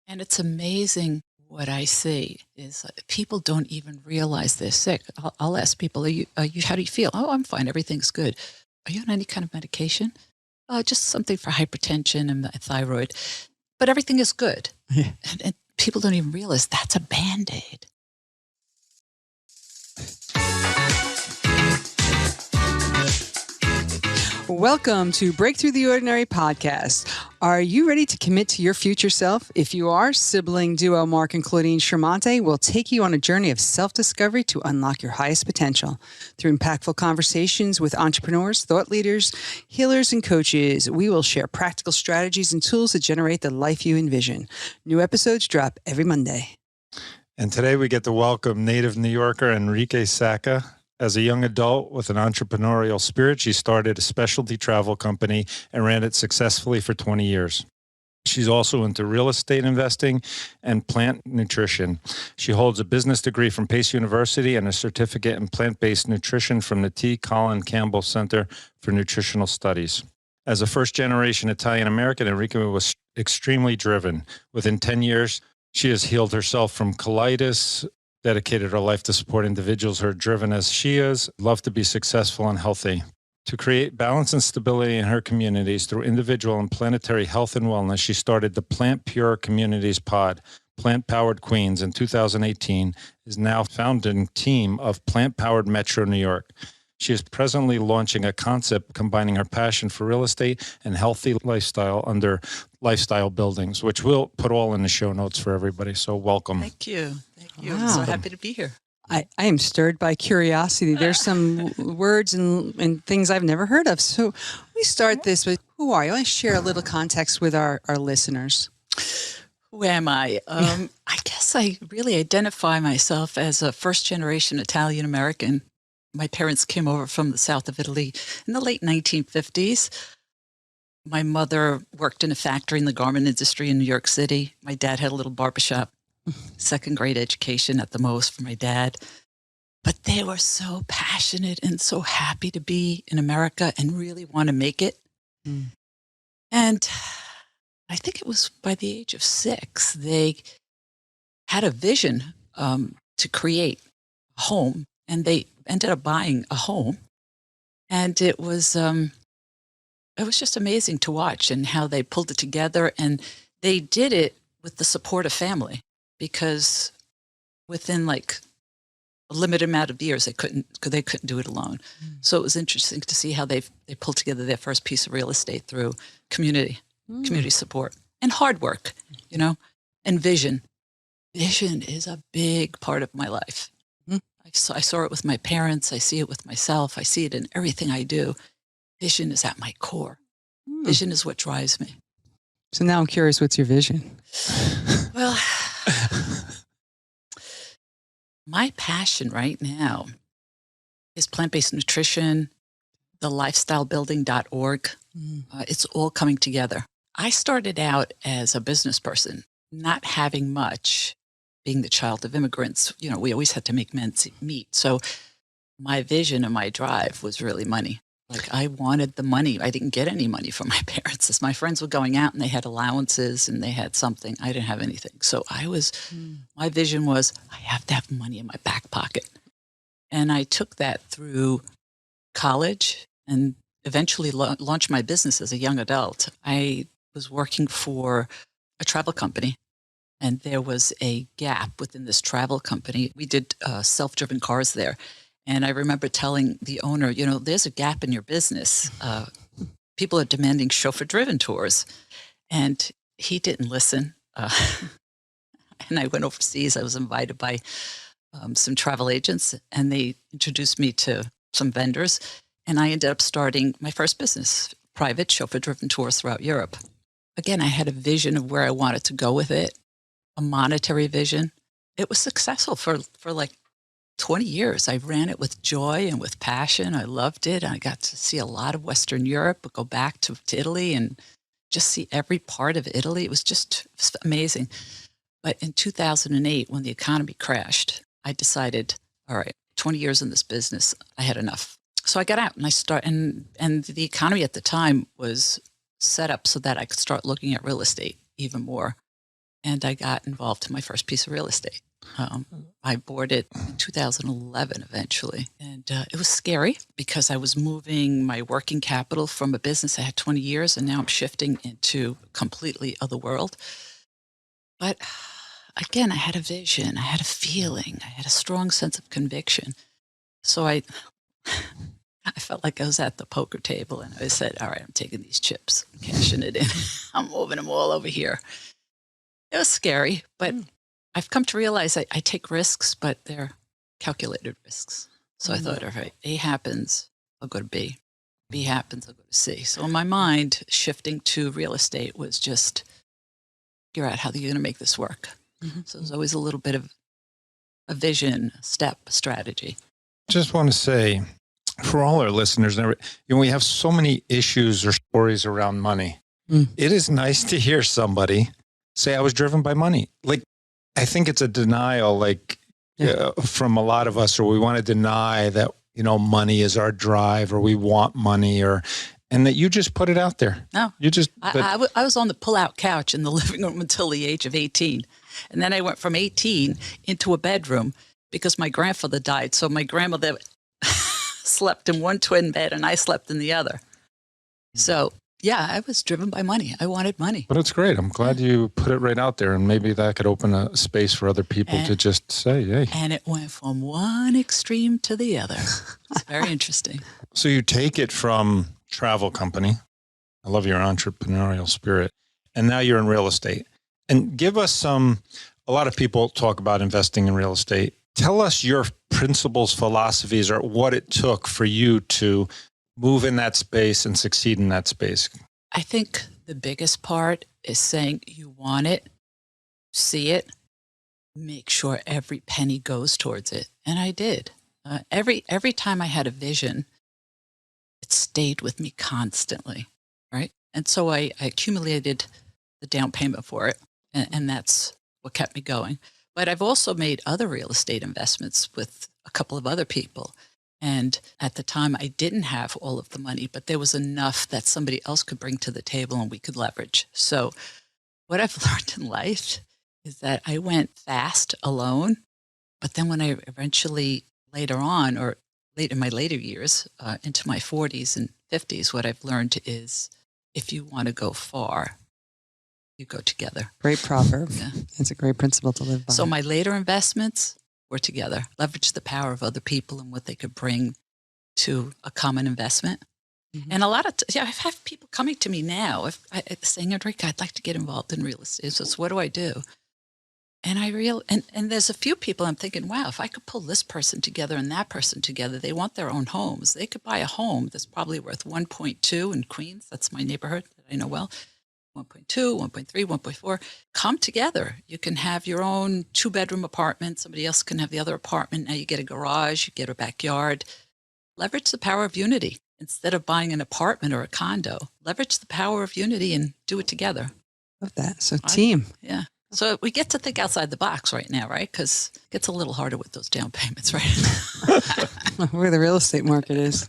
And it's amazing what I see is people don't even realize they're sick. I'll ask people, how do you feel? Oh, I'm fine. Everything's good. Are you on any kind of medication? Just something for hypertension and the thyroid. But everything is good. Yeah. And people don't even realize that's a Band-Aid. Welcome to Breakthrough the Ordinary podcast. Are you ready to commit to your future self? If you are, sibling duo Mark and Claudine Schermonte will take you on a journey of self-discovery to unlock your highest potential. Through impactful conversations with entrepreneurs, thought leaders, healers, and coaches, we will share practical strategies and tools to generate the life you envision. New episodes drop every Monday. And today we get to welcome native New Yorker Enrica Sacca. As a young adult with an entrepreneurial spirit, she started a specialty travel company and ran it successfully for 20 years. She's also into real estate investing and plant nutrition. She holds a business degree from Pace University and a certificate in plant-based nutrition from the Colin Campbell Center for Nutritional Studies. As a first-generation Italian-American, Enrica was extremely driven. Within 10 years, she has healed herself from colitis, dedicated her life to support individuals who are driven as she is, love to be successful and healthy. To create balance and stability in her communities through individual and planetary health and wellness, she started the Plant Pure Communities Pod, Plant Powered Queens in 2018, is now founding team of Plant Powered Metro New York. She is presently launching a concept combining her passion for real estate and healthy lifestyle under Lifestyle Buildings, which we'll put all in the show notes for everybody. So welcome. Thank you. Wow. I'm so happy to be here. I am stirred by curiosity. There's some words and things I've never heard of. So we start this with, who are you? I share a little context with our listeners. Who am I? I guess I really identify myself as a first-generation Italian-American. My parents came over from the south of Italy in the late 1950s. My mother worked in a factory in the garment industry in New York City. My dad had a little barbershop, second grade education at the most for my dad. But they were so passionate and so happy to be in America and really want to make it. Mm. And I think it was by the age of 6, they had a vision to create a home, and they ended up buying a home. And it was just amazing to watch and how they pulled it together. And they did it with the support of family, because within like a limited amount of years, they couldn't do it alone. Mm. So it was interesting to see how they pulled together their first piece of real estate through community support and hard work, and vision. Vision is a big part of my life. Mm. I saw it with my parents. I see it with myself. I see it in everything I do. Vision is at my core. Mm. Vision is what drives me. So now I'm curious, what's your vision? Well, my passion right now is plant-based nutrition, the lifestylebuilding.org. Mm. It's all coming together. I started out as a business person, not having much, being the child of immigrants. We always had to make ends meet. So my vision and my drive was really money. Like, I wanted the money. I didn't get any money from my parents. As my friends were going out and they had allowances and they had something, I didn't have anything. So my vision was, I have to have money in my back pocket. And I took that through college and eventually launched my business as a young adult. I was working for a travel company, and there was a gap within this travel company. We did self-driven cars there. And I remember telling the owner, there's a gap in your business. People are demanding chauffeur-driven tours. And he didn't listen. And I went overseas. I was invited by some travel agents, and they introduced me to some vendors. And I ended up starting my first business, private chauffeur-driven tours throughout Europe. Again, I had a vision of where I wanted to go with it, a monetary vision. It was successful for like 20 years. I ran it with joy and with passion. I loved it. I got to see a lot of Western Europe, but go back to Italy and just see every part of Italy. It was just amazing. But in 2008, when the economy crashed, I decided, all right, 20 years in this business, I had enough. So I got out and I started, and the economy at the time was set up so that I could start looking at real estate even more. and I got involved in my first piece of real estate. I bought it in 2011 eventually, and it was scary because I was moving my working capital from a business I had 20 years, and now I'm shifting into a completely other world. But again, I had a vision, I had a feeling, I had a strong sense of conviction. So I felt like I was at the poker table, and I said, all right, I'm taking these chips, I'm cashing it in. I'm moving them all over here. It was scary, but I've come to realize I take risks, but they're calculated risks. So I thought, all right, A happens, I'll go to B. B happens, I'll go to C. So in my mind, shifting to real estate was just figure out how you're going to make this work. So there's always a little bit of a vision, a step, a strategy. Just want to say, for all our listeners, we have so many issues or stories around money. It is nice to hear somebody say, I was driven by money. Like, I think it's a denial, from a lot of us, or we want to deny that, money is our drive, or we want money, and that you just put it out there. No, you just. I was on the pull-out couch in the living room until the age of 18. And then I went from 18 into a bedroom because my grandfather died. So my grandmother slept in one twin bed and I slept in the other. So yeah, I was driven by money. I wanted money. But it's great. I'm glad you put it right out there, and maybe that could open a space for other people to just say, hey. And it went from one extreme to the other. It's very interesting. So you take it from travel company. I love your entrepreneurial spirit. And now you're in real estate. And give us a lot of people talk about investing in real estate. Tell us your principles, philosophies, or what it took for you to move in that space and succeed in that space. I think the biggest part is saying you want it, see it, make sure every penny goes towards it. And I did. Every time I had a vision, it stayed with me constantly, right? And so I accumulated the down payment for it, and that's what kept me going. But I've also made other real estate investments with a couple of other people. And at the time, I didn't have all of the money, but there was enough that somebody else could bring to the table and we could leverage. So what I've learned in life is that I went fast alone, but then when I eventually later on, or late in my later years, into my 40s and 50s, what I've learned is if you want to go far, you go together. Great proverb. Yeah. It's a great principle to live by. So my later investments were together. Leverage the power of other people and what they could bring to a common investment. And a lot of, I've had people coming to me now saying, Enrica, I'd like to get involved in real estate. So what do I do? And and there's a few people I'm thinking, wow, if I could pull this person together and that person together, they want their own homes. They could buy a home that's probably worth 1.2 in Queens. That's my neighborhood that I know well. 1.2, 1.3, 1.4, come together. You can have your own 2-bedroom apartment. Somebody else can have the other apartment. Now you get a garage, you get a backyard. Leverage the power of unity. Instead of buying an apartment or a condo, leverage the power of unity and do it together. Love that. So team. Yeah. So we get to think outside the box right now, right? Because it gets a little harder with those down payments, right? Where the real estate market is.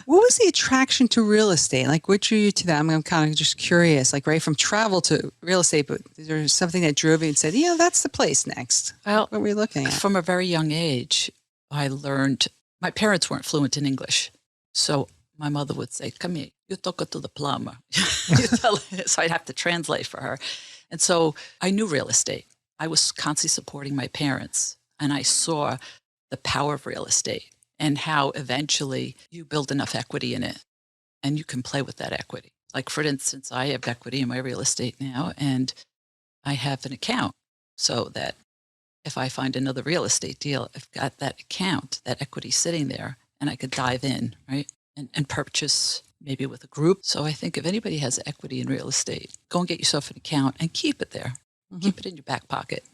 What was the attraction to real estate? Like, what drew you to that? I'm kind of just curious, like right from travel to real estate, but is there something that drove you and said, that's the place next? Well, what were we looking at? From a very young age, I learned, my parents weren't fluent in English. So my mother would say, come here, you talk to the plumber. So I'd have to translate for her. And so I knew real estate. I was constantly supporting my parents, and I saw the power of real estate and how eventually you build enough equity in it and you can play with that equity. Like, for instance, I have equity in my real estate now, and I have an account so that if I find another real estate deal, I've got that account, that equity sitting there, and I could dive in, right? And purchase maybe with a group. So I think if anybody has equity in real estate, go and get yourself an account and keep it there. Keep it in your back pocket.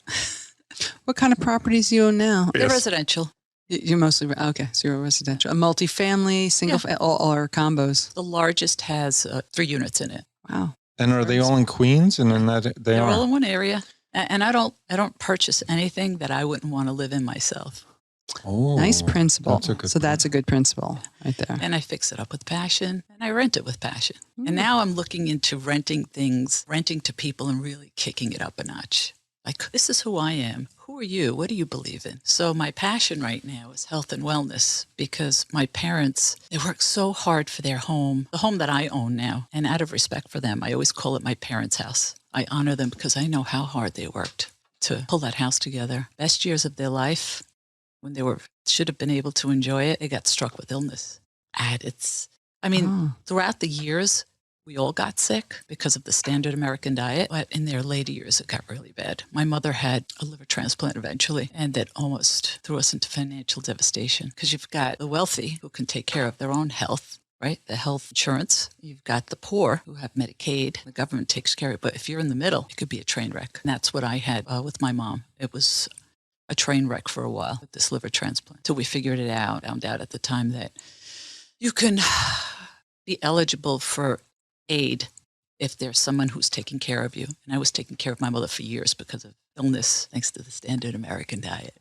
What kind of properties do you own now? They're residential. You're mostly, okay, so you're residential. A multifamily, single, or combos? The largest has 3 units in it. Wow. And are they all in Queens? And then They're all in one area. And I don't purchase anything that I wouldn't want to live in myself. Oh, Nice principle. That's a good That's a good principle right there. And I fix it up with passion and I rent it with passion. And now I'm looking into renting things, renting to people and really kicking it up a notch. Like, this is who I am. Who are you? What do you believe in? So my passion right now is health and wellness because my parents, they worked so hard for their home, the home that I own now. And out of respect for them, I always call it my parents' house. I honor them because I know how hard they worked to pull that house together. Best years of their life, when they should have been able to enjoy it, they got struck with illness. And throughout the years, we all got sick because of the standard American diet, but in their later years, it got really bad. My mother had a liver transplant eventually, and that almost threw us into financial devastation because you've got the wealthy who can take care of their own health, right? The health insurance. You've got the poor who have Medicaid. The government takes care of it. But if you're in the middle, it could be a train wreck. And that's what I had with my mom. It was a train wreck for a while with this liver transplant. So we figured it out. Found out at the time that you can be eligible for aid if there's someone who's taking care of you. And I was taking care of my mother for years because of illness, thanks to the standard American diet.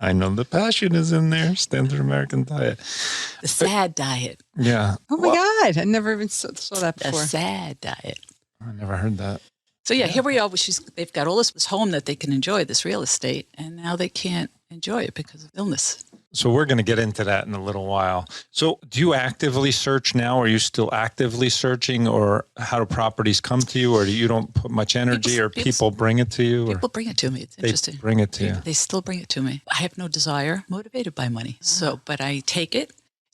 I know the passion is in there, standard American diet. The SAD diet. Yeah. Oh my God. I never even saw that The before. SAD diet. I never heard that. So here we are. They've got all this home that they can enjoy, this real estate, and now they can't enjoy it because of illness. So we're going to get into that in a little while. So do you actively search now? Are you still actively searching, or how do properties come to you, or you don't put much energy, or people bring it to you? People bring it to me. It's interesting. They bring it to you. They still bring it to me. I have no desire motivated by money. But I take it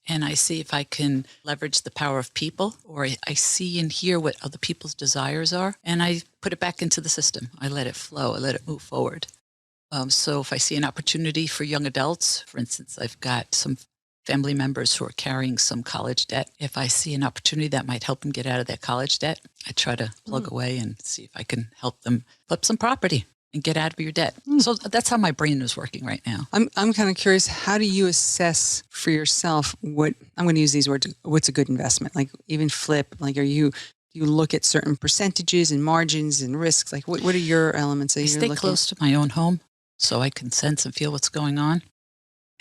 and I see if I can leverage the power of people, or I see and hear what other people's desires are, and I put it back into the system. I let it flow. I let it move forward. So if I see an opportunity for young adults, for instance, I've got some family members who are carrying some college debt. If I see an opportunity that might help them get out of their college debt, I try to plug away and see if I can help them flip some property and get out of your debt. So that's how my brain is working right now. I'm kind of curious, how do you assess for yourself what, I'm going to use these words, what's a good investment? Like even flip, like do you look at certain percentages and margins and risks? Like what are your elements that I you're stay looking close to my own home so I can sense and feel what's going on.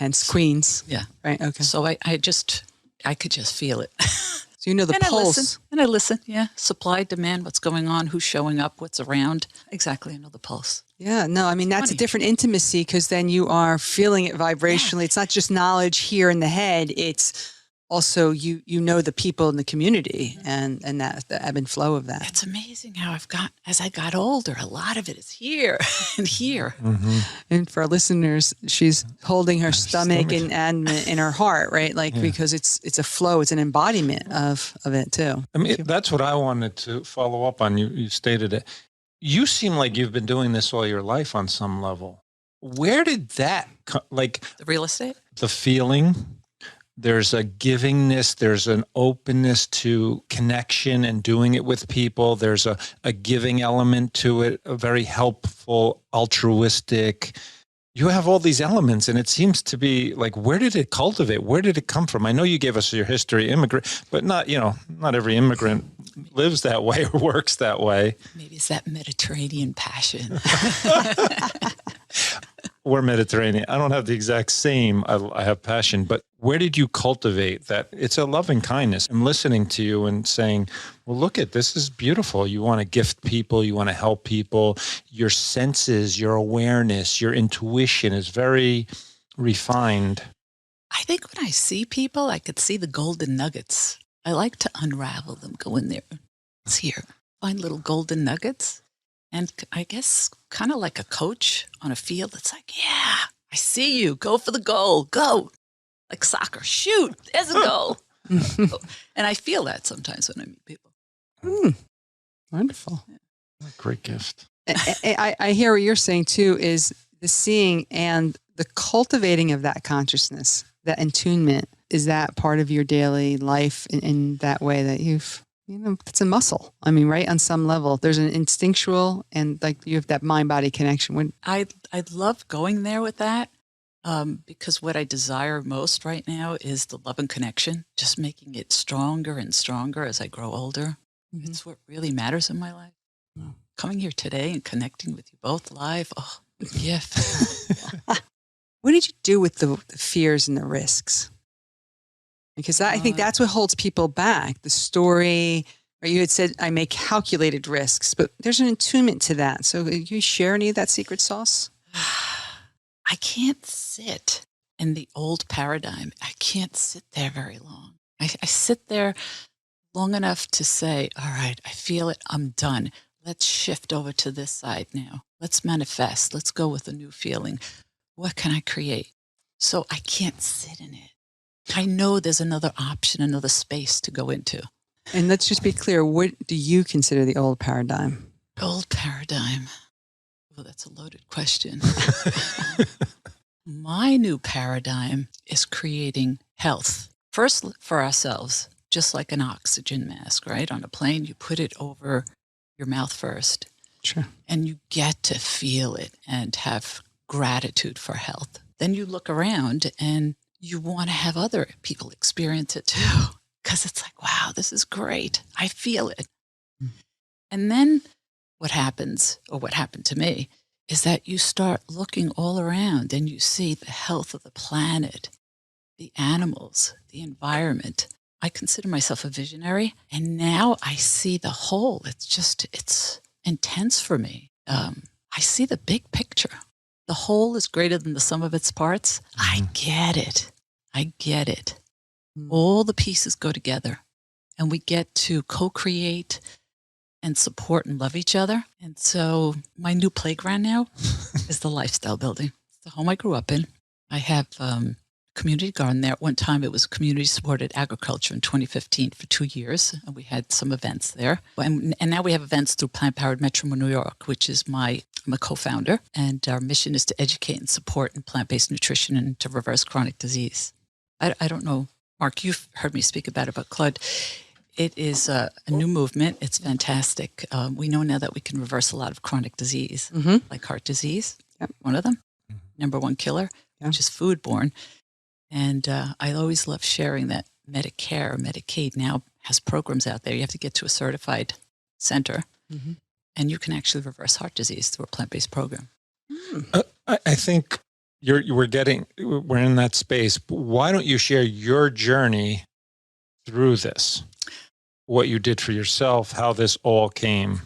And Queens. Yeah. Right. Okay. So I could just feel it. So you know the and pulse. I listen. Yeah. Supply, demand, what's going on, who's showing up, what's around. Exactly. I know the pulse. Yeah. No, I mean, that's a different intimacy because then you are feeling it vibrationally. Yeah. It's not just knowledge here in the head. It's also, you know the people in the community and that the ebb and flow of that. It's amazing how as I got older, a lot of it is here and here. Mm-hmm. And for our listeners, she's holding her stomach and in her heart, right? Like, because it's a flow, it's an embodiment of it too. I mean, that's what I wanted to follow up on. You stated it. You seem like you've been doing this all your life on some level. Where did that come? Like the real estate? The feeling. There's a givingness, there's an openness to connection and doing it with people. There's a giving element to it, a very helpful, altruistic. You have all these elements, and it seems to be like, where did it cultivate? Where did it come from? I know you gave us your history, immigrant, but not every immigrant lives that way or works that way. Maybe it's that Mediterranean passion. We're Mediterranean. I don't have the exact same. I have passion, but where did you cultivate that? It's a loving kindness. I'm listening to you and saying, well, look at this is beautiful. You want to gift people. You want to help people. Your senses, your awareness, your intuition is very refined. I think when I see people, I could see the golden nuggets. I like to unravel them, go in there. It's here. Find little golden nuggets. And I guess kind of like a coach on a field, it's like, yeah, I see you. Go for the goal. Go. Like soccer. Shoot. There's a goal. And I feel that sometimes when I meet people. Wonderful. Yeah. Great gift. I hear what you're saying too, is the seeing and the cultivating of that consciousness, that attunement. Is that part of your daily life in that way that it's a muscle. I mean, right? On some level, there's an instinctual and like you have that mind-body connection. I love going there with that because what I desire most right now is the love and connection, just making it stronger and stronger as I grow older. Mm-hmm. It's what really matters in my life. Wow. Coming here today and connecting with you both live, good gift. What did you do with the fears and the risks? Because I think that's what holds people back. The story, right? You had said, I make calculated risks, but there's an attunement to that. So can you share any of that secret sauce? I can't sit in the old paradigm. I can't sit there very long. I sit there long enough to say, all right, I feel it. I'm done. Let's shift over to this side now. Let's manifest. Let's go with a new feeling. What can I create? So I can't sit in it. I know there's another option, another space to go into. And let's just be clear. What do you consider the old paradigm? Old paradigm. Well, that's a loaded question. My new paradigm is creating health. First for ourselves, just like an oxygen mask, right? On a plane, you put it over your mouth first. Sure. And you get to feel it and have gratitude for health. Then you look around and you want to have other people experience it too. Because it's like, wow, this is great. I feel it. And then what happens, or what happened to me, is that you start looking all around and you see the health of the planet, the animals, the environment. I consider myself a visionary, and now I see the whole. It's intense for me. I see the big picture. The whole is greater than the sum of its parts. I get it. All the pieces go together, and we get to co-create and support and love each other. And so my new playground now is the lifestyle building. It's the home I grew up in. I have community garden there. At one time, it was community-supported agriculture in 2015 for 2 years, and we had some events there. And now we have events through Plant-Powered Metro New York, which is I'm a co-founder, and our mission is to educate and support in plant-based nutrition and to reverse chronic disease. I don't know, Mark, you've heard me speak about it, but Claude, it is a new movement. It's fantastic. We know now that we can reverse a lot of chronic disease, like heart disease, one of them, number one killer, which is foodborne. And I always love sharing that Medicare or Medicaid now has programs out there. You have to get to a certified center, and you can actually reverse heart disease through a plant-based program. I think we're in that space. But why don't you share your journey through this? What you did for yourself, how this all came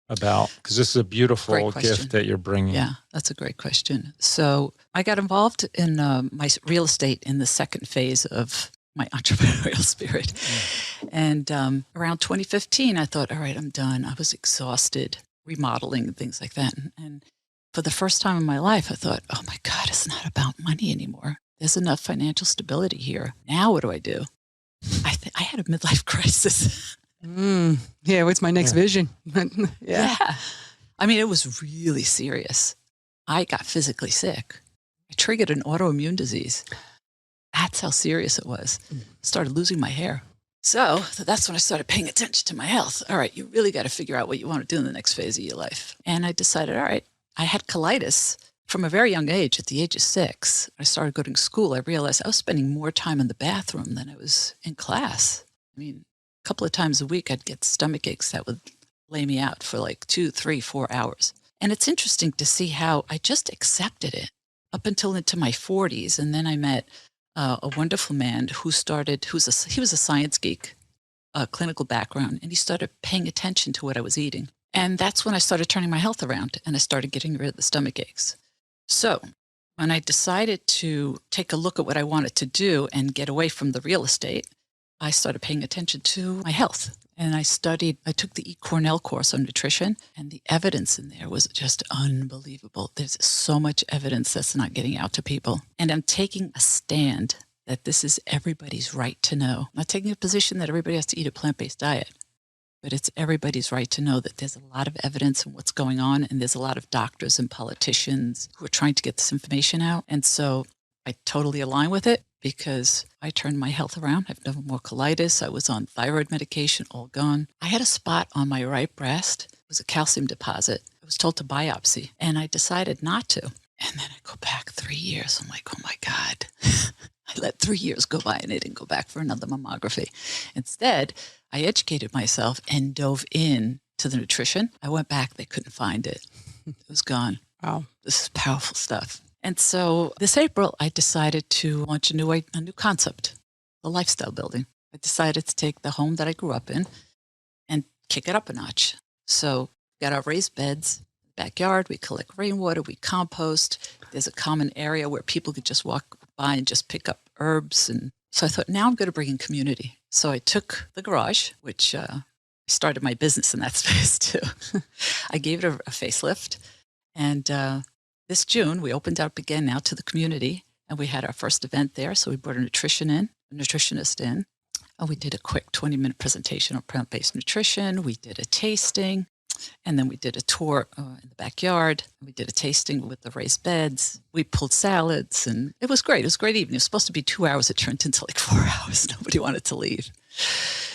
about? Because this is a beautiful gift that you're bringing. Yeah, that's a great question. So I got involved in my real estate in the second phase of my entrepreneurial spirit. And around 2015, I thought, all right, I'm done. I was exhausted remodeling and things like that. And for the first time in my life, I thought, oh my God, it's not about money anymore. There's enough financial stability here. Now what do I do? I had a midlife crisis. Yeah, what's my next vision? Yeah. I mean, it was really serious. I got physically sick. I triggered an autoimmune disease. That's how serious it was. Started losing my hair. So that's when I started paying attention to my health. All right, you really got to figure out what you want to do in the next phase of your life. And I decided, all right, I had colitis from a very young age. At the age of 6, I started going to school. I realized I was spending more time in the bathroom than I was in class. I mean, a couple of times a week, I'd get stomach aches that would lay me out for like 2, 3, 4 hours. And it's interesting to see how I just accepted it up until into my 40s. And then I met a wonderful man he was a science geek, a clinical background, and he started paying attention to what I was eating. And that's when I started turning my health around, and I started getting rid of the stomach aches. So when I decided to take a look at what I wanted to do and get away from the real estate, I started paying attention to my health. And I took the Cornell course on nutrition, and the evidence in there was just unbelievable. There's so much evidence that's not getting out to people. And I'm taking a stand that this is everybody's right to know. I'm not taking a position that everybody has to eat a plant-based diet, but it's everybody's right to know that there's a lot of evidence in what's going on, and there's a lot of doctors and politicians who are trying to get this information out. And so I totally align with it because I turned my health around. I've no more colitis. I was on thyroid medication, all gone. I had a spot on my right breast. It was a calcium deposit. I was told to biopsy, and I decided not to. And then I go back 3 years. I'm like, oh my God. I let 3 years go by and I didn't go back for another mammography. Instead, I educated myself and dove in to the nutrition. I went back. They couldn't find it. It was gone. Wow. This is powerful stuff. And so this April, I decided to launch a new concept, the lifestyle building. I decided to take the home that I grew up in and kick it up a notch. So we got our raised beds, backyard, we collect rainwater, we compost. There's a common area where people could just walk by and just pick up herbs. And so I thought, now I'm going to bring in community. So I took the garage, which started my business in that space too. I gave it a facelift. And this June, we opened up again now to the community. And we had our first event there. So we brought a nutritionist in. And we did a quick 20-minute presentation on plant-based nutrition. We did a tasting. And then we did a tour in the backyard. We did a tasting with the raised beds. We pulled salads, and it was great. It was a great evening. It was supposed to be 2 hours. It turned into like 4 hours. Nobody wanted to leave.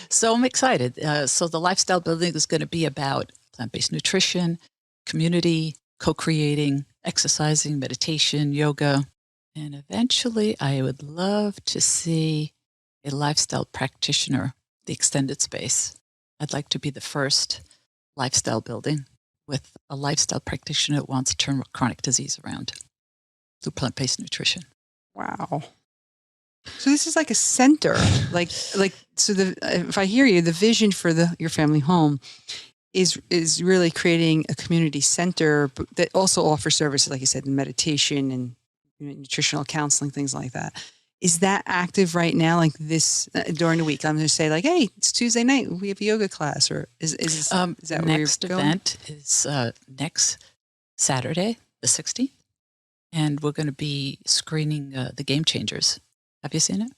So I'm excited. So the lifestyle building is going to be about plant-based nutrition, community, co-creating, exercising, meditation, yoga. And eventually I would love to see a lifestyle practitioner, the extended space. I'd like to be the first lifestyle building with a lifestyle practitioner that wants to turn chronic disease around through plant-based nutrition. Wow. So this is like a center, so if I hear you, the vision for your family home is really creating a community center that also offers services, like you said, in meditation and nutritional counseling, things like that. Is that active right now, like this during the week? I'm going to say like, hey, it's Tuesday night. We have a yoga class, or is that next event is next Saturday, the 16th. And we're going to be screening the Game Changers. Have you seen it?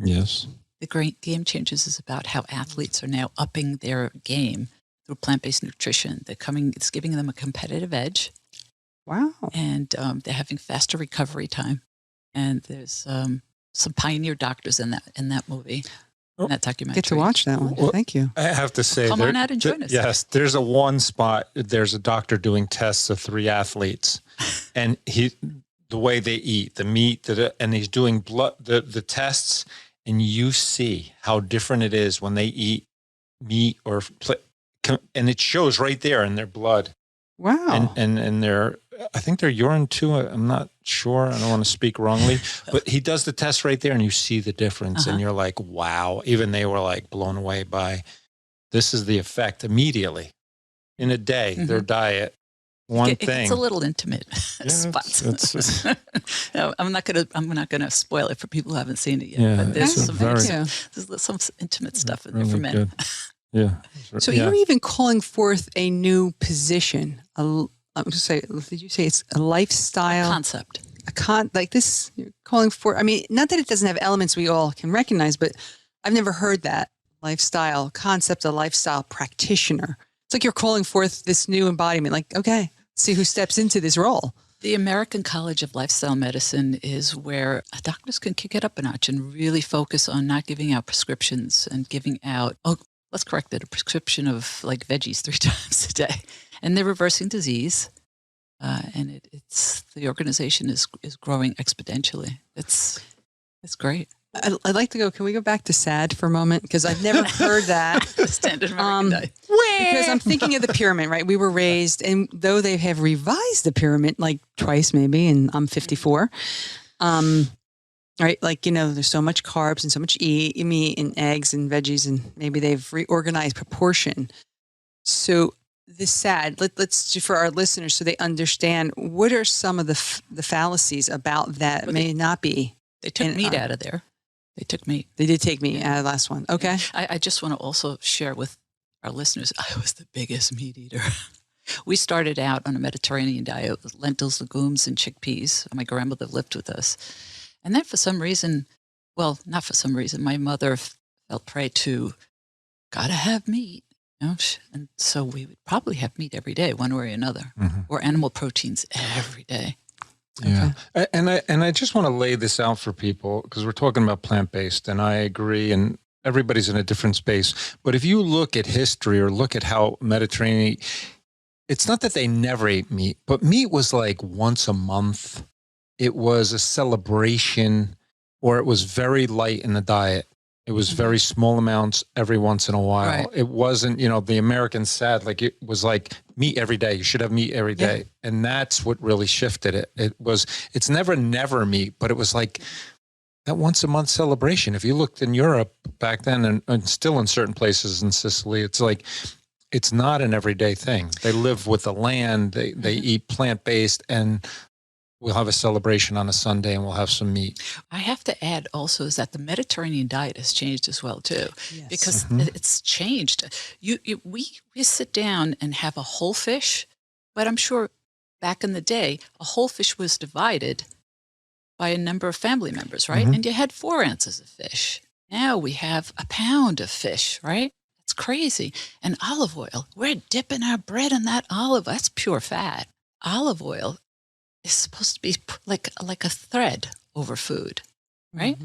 Yes. The Great Game Changers is about how athletes are now upping their game through plant-based nutrition. It's giving them a competitive edge. Wow. And they're having faster recovery time. And there's some pioneer doctors in that movie, in that documentary. Get to watch that one. Well, thank you. I have to say, come on out and join us. Yes, there's one spot. There's a doctor doing tests of 3 athletes, and the way they eat, the meat, and he's doing the tests, and you see how different it is when they eat meat and it shows right there in their blood. Wow. And I think their urine too. I'm not sure. I don't want to speak wrongly, but he does the test right there and you see the difference and you're like, wow. Even they were like blown away by, this is the effect immediately in a day, their diet, thing. It's a little intimate spots. No, I'm not going to spoil it for people who haven't seen it yet, but there's some intimate stuff in there for men. Good. Yeah. So you're even calling forth a new position. Did you say it's a lifestyle concept? Like this, you're calling for. I mean, not that it doesn't have elements we all can recognize, but I've never heard that lifestyle concept. A lifestyle practitioner. It's like you're calling forth this new embodiment. Like, okay, see who steps into this role. The American College of Lifestyle Medicine is where doctors can kick it up a notch and really focus on not giving out prescriptions and giving out. Let's correct it, a prescription of like veggies 3 times a day. And they're reversing disease. And the organization is growing exponentially. It's great. I'd like to go, can we go back to SAD for a moment? Because I've never heard that. Standard American Diet. Because I'm thinking of the pyramid, right? We were raised, and though they have revised the pyramid like twice maybe, and I'm 54, right? Like, there's so much carbs and so much meat and eggs and veggies, and maybe they've reorganized proportion. So the SAD, let's do for our listeners so they understand, what are some of the fallacies about that may not be. They took meat out of there. They took meat. They did take meat out of the last one. Okay. I just want to also share with our listeners, I was the biggest meat eater. We started out on a Mediterranean diet with lentils, legumes, and chickpeas. My grandmother lived with us. And then for some reason, well, not for some reason, my mother felt prey to, gotta have meat. And so we would probably have meat every day, one way or another, or animal proteins every day. Yeah. Okay. And I just want to lay this out for people because we're talking about plant-based, and I agree, and everybody's in a different space. But if you look at history or look at how Mediterranean, it's not that they never ate meat, but meat was like once a month. It was a celebration, or it was very light in the diet. It was very small amounts every once in a while. Right. It wasn't, the Americans said, like, it was like meat every day. You should have meat every day. And that's what really shifted it. It's never meat, but it was like that once a month celebration. If you looked in Europe back then and still in certain places in Sicily, it's like, it's not an everyday thing. They live with the land. They eat plant-based, and we'll have a celebration on a Sunday and we'll have some meat. I have to add also is that the Mediterranean diet has changed as well too, because it's changed. We sit down and have a whole fish, but I'm sure back in the day, a whole fish was divided by a number of family members, right? And you had 4 ounces of fish. Now we have a pound of fish, right? It's crazy. And olive oil, we're dipping our bread in that olive. That's pure fat. Olive oil is supposed to be like a thread over food, right?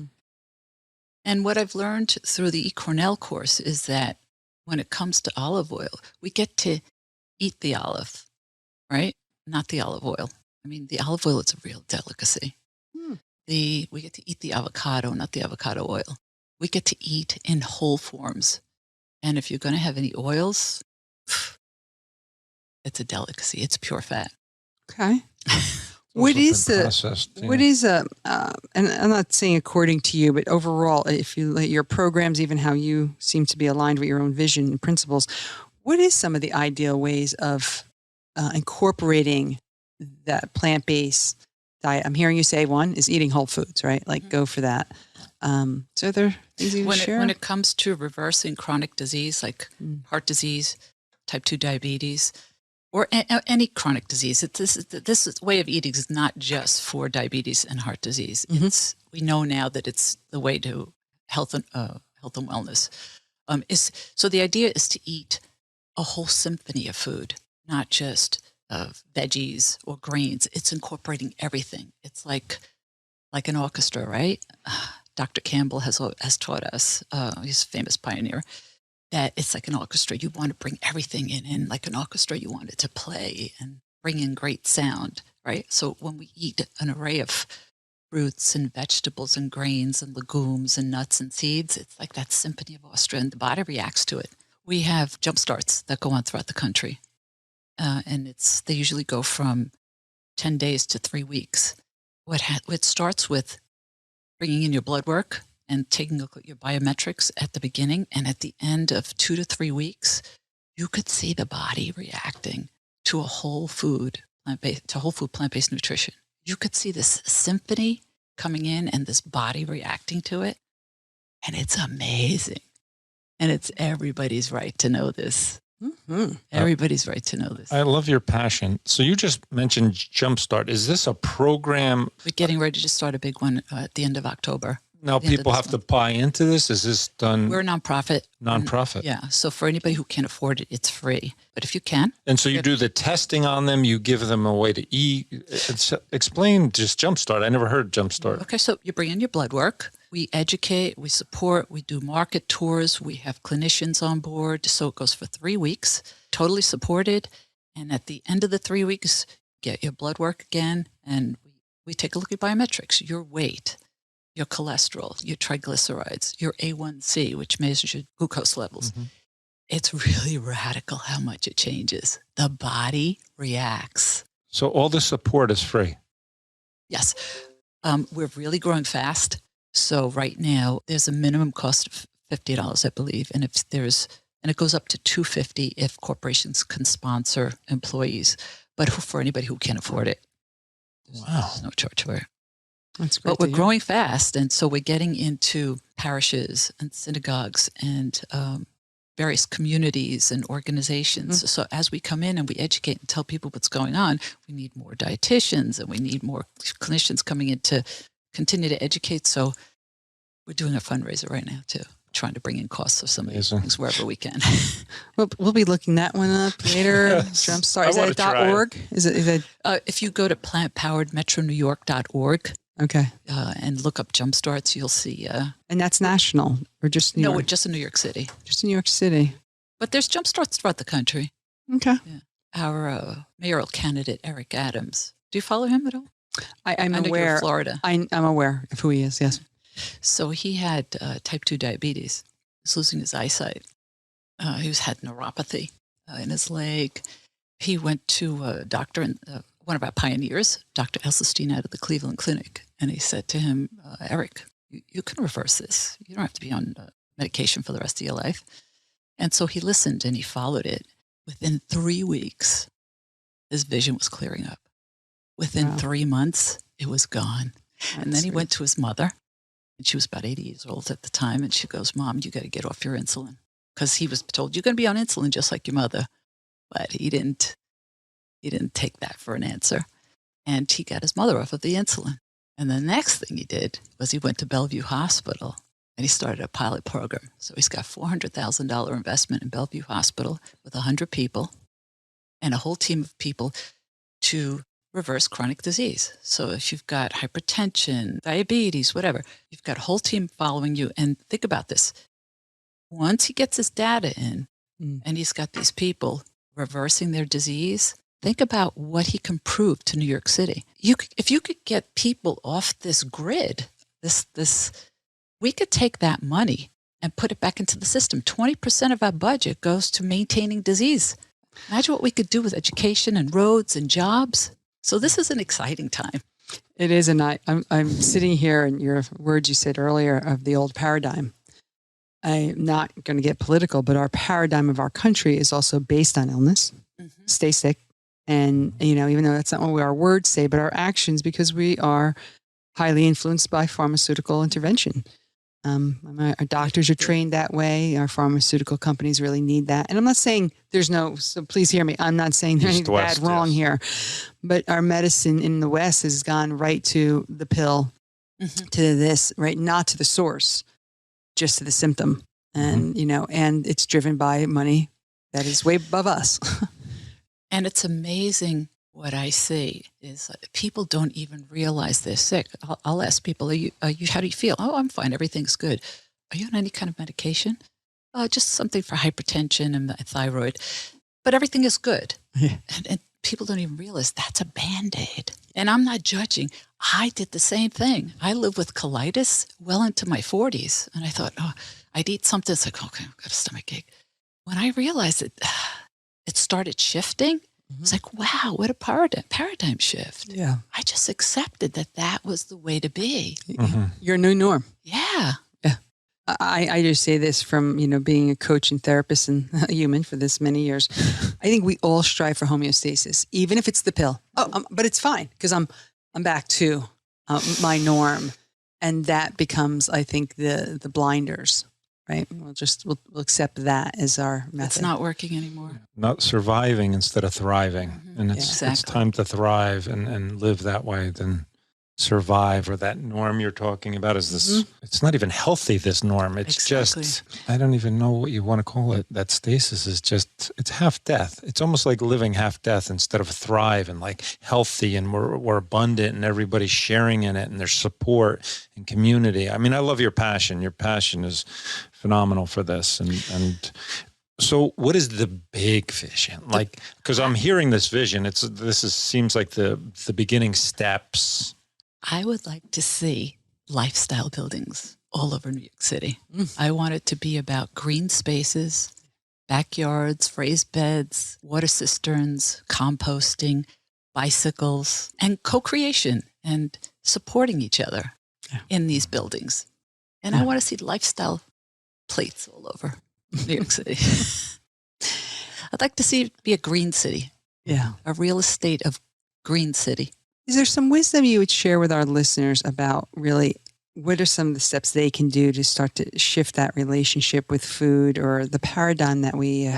And what I've learned through the eCornell course is that when it comes to olive oil, we get to eat the olive, right? Not the olive oil. I mean, the olive oil is a real delicacy. We get to eat the avocado, not the avocado oil. We get to eat in whole forms. And if you're going to have any oils, it's a delicacy. It's pure fat. Okay. What is and I'm not saying according to you, but overall, if you let your programs, even how you seem to be aligned with your own vision and principles, what is some of the ideal ways of incorporating that plant-based diet? I'm hearing you say one is eating whole foods, right? Like go for that. So are there things you can share? When it comes to reversing chronic disease, like heart disease, type 2 diabetes, or any chronic disease, this way of eating is not just for diabetes and heart disease. We know now that it's the way to health and wellness. So the idea is to eat a whole symphony of food, not just veggies or grains. It's incorporating everything. It's like an orchestra, right? Dr. Campbell has taught us, he's a famous pioneer, that it's like an orchestra. You want to bring everything in like an orchestra. You want it to play and bring in great sound, right? So when we eat an array of fruits and vegetables and grains and legumes and nuts and seeds, it's like that symphony of orchestra, and the body reacts to it. We have Jumpstarts that go on throughout the country, and they usually go from 10 days to 3 weeks. What starts with bringing in your blood work and taking a look at your biometrics at the beginning, and at the end of 2 to 3 weeks, you could see the body reacting to a whole food plant-based nutrition. You could see this symphony coming in and this body reacting to it, and it's amazing. And it's everybody's right to know this. Everybody's right to know this. I love your passion. So you just mentioned Jumpstart. Is this a program? We're getting ready to start a big one at the end of October. Now people have to buy into this? Is this done? We're a nonprofit. Nonprofit. Yeah. So for anybody who can't afford it, it's free. But if you can. And so you do the testing on them, you give them a way to eat. Explain just Jumpstart. I never heard Jumpstart. Okay. So you bring in your blood work. We educate, we support, we do market tours. We have clinicians on board. So it goes for 3 weeks, totally supported. And at the end of the 3 weeks, get your blood work again. And we take a look at biometrics, your weight, your cholesterol, your triglycerides, your A1C, which measures your glucose levels. It's really radical how much it changes. The body reacts. So all the support is free? Yes. We're really growing fast. So right now there's a minimum cost of $50, I believe. And it goes up to $250 if corporations can sponsor employees, but for anybody who can't afford it, there's no charge for it. That's great. But we're growing fast. And so we're getting into parishes and synagogues and various communities and organizations. So as we come in and we educate and tell people what's going on, we need more dietitians and we need more clinicians coming in to continue to educate. So we're doing a fundraiser right now too, trying to bring in costs of some of these things wherever we can. We'll be looking that one up later. Jumpstart. Is that .org? Is it? If you go to plantpoweredmetronewyork.org, okay, and look up Jumpstarts, you'll see. And that's national or just New York? No, just in New York City. Just in New York City. But there's Jumpstarts throughout the country. Okay. Yeah. Our mayoral candidate, Eric Adams. Do you follow him at all? I'm I know aware. you're in Florida. I'm aware of who he is. Yes. So he had type 2 diabetes. He was losing his eyesight. He had neuropathy in his leg. He went to a doctor, one of our pioneers, Dr. Esselstyn out of the Cleveland Clinic. And he said to him, Eric, you can reverse this. You don't have to be on medication for the rest of your life. And so he listened and he followed it. Within 3 weeks, his vision was clearing up. Within 3 months, it was gone. And then he went to his mother, and she was about 80 years old at the time. And she goes, Mom, you got to get off your insulin. Because he was told, you're going to be on insulin just like your mother. But he didn't take that for an answer. And he got his mother off of the insulin. And the next thing he did was he went to Bellevue Hospital and he started a pilot program. So he's got $400,000 investment in Bellevue Hospital with 100 people and a whole team of people to reverse chronic disease. So if you've got hypertension, diabetes, whatever, you've got a whole team following you. And think about this. Once he gets his data in and he's got these people reversing their disease, think about what he can prove to New York City. If you could get people off this grid, we could take that money and put it back into the system. 20% of our budget goes to maintaining disease. Imagine what we could do with education and roads and jobs. So this is an exciting time. It is, and I'm sitting here, and your words you said earlier of the old paradigm. I'm not going to get political, but our paradigm of our country is also based on illness. Mm-hmm. Stay sick. And, even though that's not what our words say, but our actions, because we are highly influenced by pharmaceutical intervention. Our doctors are trained that way. Our pharmaceutical companies really need that. And I'm not saying so please hear me. I'm not saying there's anything bad wrong here. But our medicine in the West has gone right to the pill, to this, right? Not to the source, just to the symptom. And, and it's driven by money that is way above us. And it's amazing what I see is people don't even realize they're sick. I'll ask people, how do you feel? Oh, I'm fine. Everything's good. Are you on any kind of medication? Just something for hypertension and thyroid. But everything is good. Yeah. And people don't even realize that's a Band-Aid. And I'm not judging. I did the same thing. I lived with colitis well into my 40s. And I thought, I'd eat something. It's like, okay, I've got a stomach ache. When I realized it started shifting, it's like, wow, what a paradigm shift. Yeah. I just accepted that was the way to be. Your new norm. Yeah. Yeah. I just say this from, being a coach and therapist and a human for this many years. I think we all strive for homeostasis, even if it's the pill. But it's fine because I'm back to my norm. And that becomes, I think, the blinders. Right. We'll accept that as our method. It's not working anymore. Not surviving instead of thriving. And it's time to thrive and live that way than survive, or that norm you're talking about is this. It's not even healthy, this norm. It's just, I don't even know what you want to call it. That stasis is just, it's half death. It's almost like living half death instead of thrive and like healthy, and we're abundant and everybody's sharing in it and there's support and community. I mean, I love your passion. Your passion is phenomenal for this. And so what is the big vision? Like, because I'm hearing this vision, seems like the beginning steps. I would like to see lifestyle buildings all over New York City. I want it to be about green spaces, backyards, raised beds, water cisterns, composting, bicycles, and co-creation and supporting each other in these buildings. And I want to see lifestyle plates all over New York City. I'd like to see it be a green city. Yeah. A real estate of green city. Is there some wisdom you would share with our listeners about really what are some of the steps they can do to start to shift that relationship with food or the paradigm that we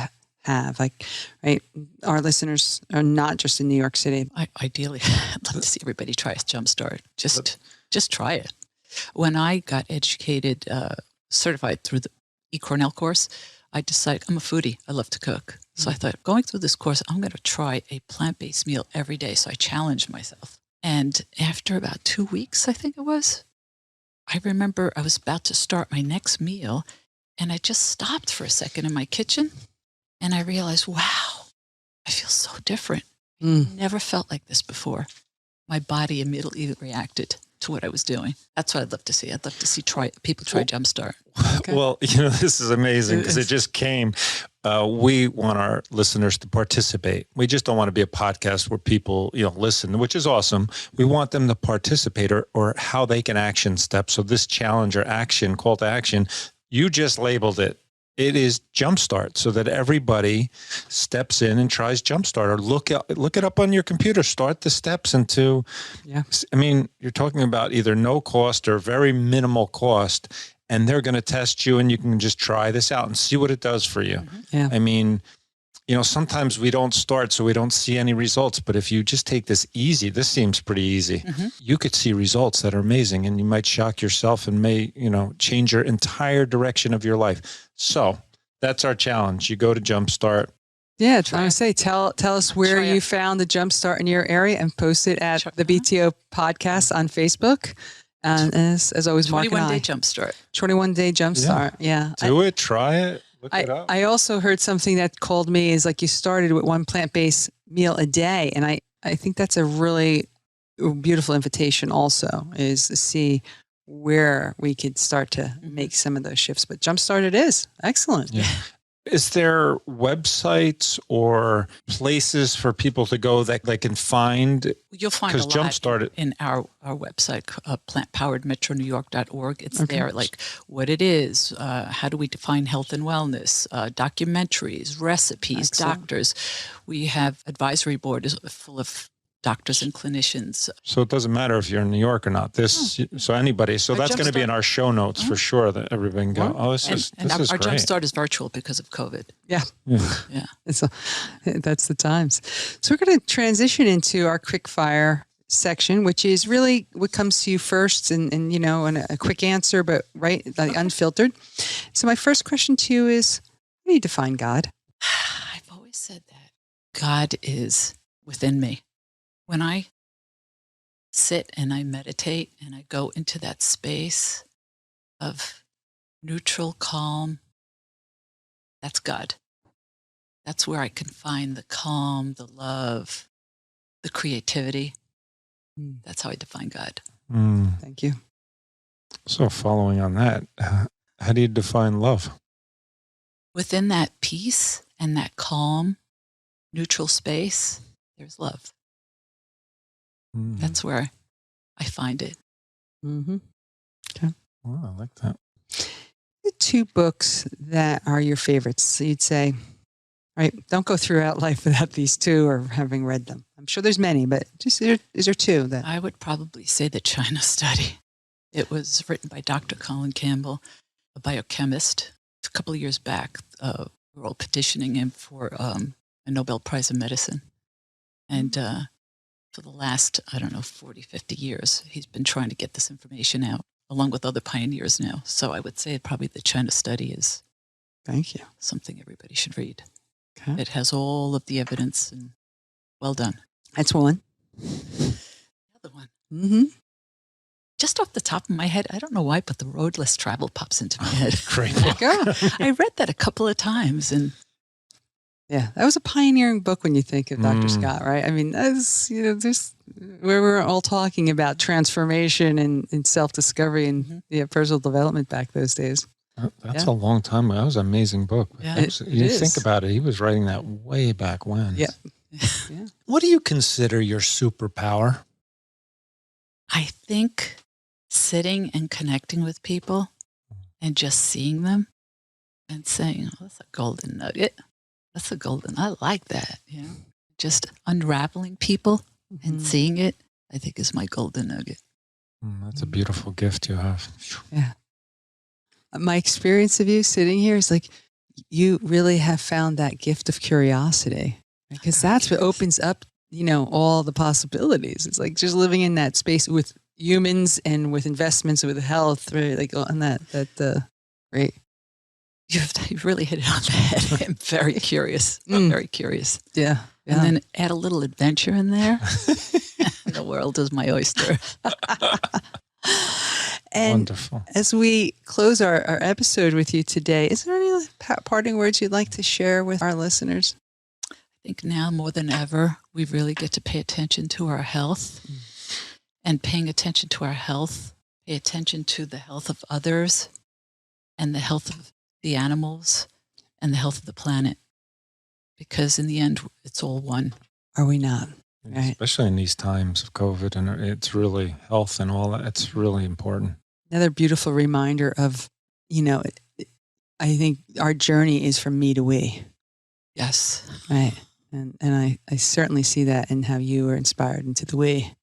have? Like, right, our listeners are not just in New York City. Ideally, I'd love to see everybody try Jumpstart. Just try it. When I got educated, certified through the eCornell course, I decided I'm a foodie. I love to cook. So I thought, going through this course, I'm going to try a plant-based meal every day. So I challenged myself. And after about 2 weeks, I think it was, I remember I was about to start my next meal, and I just stopped for a second in my kitchen, and I realized, wow, I feel so different. I never felt like this before. My body immediately reacted to what I was doing. That's what I'd love to see. I'd love to see people try Jumpstart. Okay. Well, this is amazing because it just came. We want our listeners to participate. We just don't want to be a podcast where people, listen, which is awesome. We want them to participate or how they can action steps. So this challenge or action, call to action, you just labeled it. It is Jumpstart, so that everybody steps in and tries Jumpstart, or look it up on your computer. Start the steps into. Yeah. I mean, you're talking about either no cost or very minimal cost, and they're going to test you, and you can just try this out and see what it does for you. Mm-hmm. Yeah. I mean, sometimes we don't start, so we don't see any results. But if you just take this easy, this seems pretty easy. Mm-hmm. You could see results that are amazing, and you might shock yourself and may, change your entire direction of your life. So that's our challenge. You go to Jumpstart. Yeah, trying to say, tell us where you found the Jumpstart in your area and post it at the BTO podcast on Facebook. And as always, Mark and I. 21-day Jumpstart. 21-day Jumpstart. Yeah. Do it. Try it. Look it up. I also heard something that called me is like you started with one plant-based meal a day. And I think that's a really beautiful invitation also, is to see where we could start to make some of those shifts. But Jumpstart it is. Excellent. Yeah. Is there websites or places for people to go that they can find? You'll find a lot in our website, plantpoweredmetronewyork.org. It's there, like what it is, how do we define health and wellness, documentaries, recipes, doctors. We have advisory board is full of doctors and clinicians. So it doesn't matter if you're in New York or not. So anybody. So that's going to be in our show notes for sure, that everybody can go, this is our great. Jumpstart is virtual because of COVID. Yeah. That's the times. So we're going to transition into our quick fire section, which is really what comes to you first and a quick answer, but unfiltered. So my first question to you is, how do you define God? I've always said that God is within me. When I sit and I meditate and I go into that space of neutral calm, that's God. That's where I can find the calm, the love, the creativity. That's how I define God. Thank you. So following on that, how do you define love? Within that peace and that calm, neutral space, there's love. That's where I find it. Mm-hmm. Okay. Oh, I like that. The 2 books that are your favorites, so you'd say, right? Don't go throughout life without these 2 or having read them. I'm sure there's many, but just is there 2 that I would probably say the China Study. It was written by Dr. Colin Campbell, a biochemist. A couple of years back, we were all petitioning him for a Nobel Prize in Medicine. And for the last, 40, 50 years, he's been trying to get this information out, along with other pioneers now. So I would say probably the China Study is Thank you. Something everybody should read. Okay. It has all of the evidence, and well done. That's one. The other one. Mm-hmm. Just off the top of my head, I don't know why, but The Road Less Traveled pops into my head. Great book. I read that a couple of times, and yeah, that was a pioneering book when you think of Dr. Scott, right? I mean, that's, there's where we're all talking about transformation and self-discovery and personal development back those days. That's a long time ago. That was an amazing book. Yeah, you think about it, he was writing that way back when. Yeah. Yeah. What do you consider your superpower? I think sitting and connecting with people and just seeing them and saying, oh, that's a golden nugget. That's a golden, I like that. Just unraveling people and seeing it, I think is my golden nugget. That's a beautiful gift you have. Yeah. My experience of you sitting here is like, you really have found that gift of curiosity, because that's what opens up, all the possibilities. It's like just living in that space with humans and with investments, with health, right? Like on that, right. You've really hit it on the head. I'm very curious. Very curious. Yeah. And then add a little adventure in there. The world is my oyster. And wonderful. As we close our episode with you today, is there any parting words you'd like to share with our listeners? I think now more than ever, we really get to pay attention to our health and paying attention to our health, pay attention to the health of others and the health of the animals and the health of the planet. Because in the end, it's all one. Are we not? Right. Especially in these times of COVID, and it's really health and all that. It's really important. Another beautiful reminder of, I think our journey is from me to we. Yes. Right. And I certainly see that in how you were inspired into the we.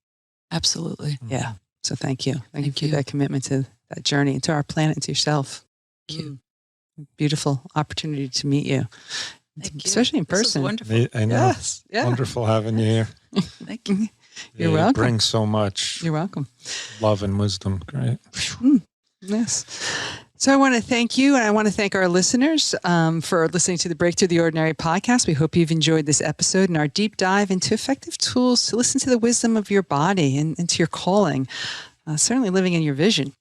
Absolutely. Yeah. So thank you. Thank you Thank you. for that commitment to that journey and to our planet and to yourself. Thank you. Beautiful opportunity to meet you. Thank you. Especially in This was person. wonderful. I know. Yes. Yeah. Wonderful having you here. Thank you. You're It welcome. brings so much You're welcome. love and wisdom. Great. Yes. So I want to thank you, and I want to thank our listeners for listening to the Breakthrough the Ordinary podcast. We hope you've enjoyed this episode and our deep dive into effective tools to listen to the wisdom of your body and to your calling, certainly living in your vision.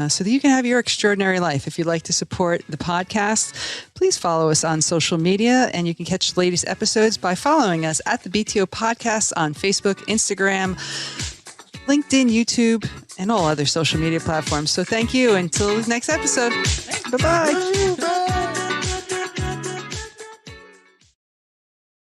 So that you can have your extraordinary life. If you'd like to support the podcast, please follow us on social media, and you can catch the latest episodes by following us at the BTO Podcast on Facebook, Instagram, LinkedIn, YouTube, and all other social media platforms. So thank you. Until the next episode. Bye-bye.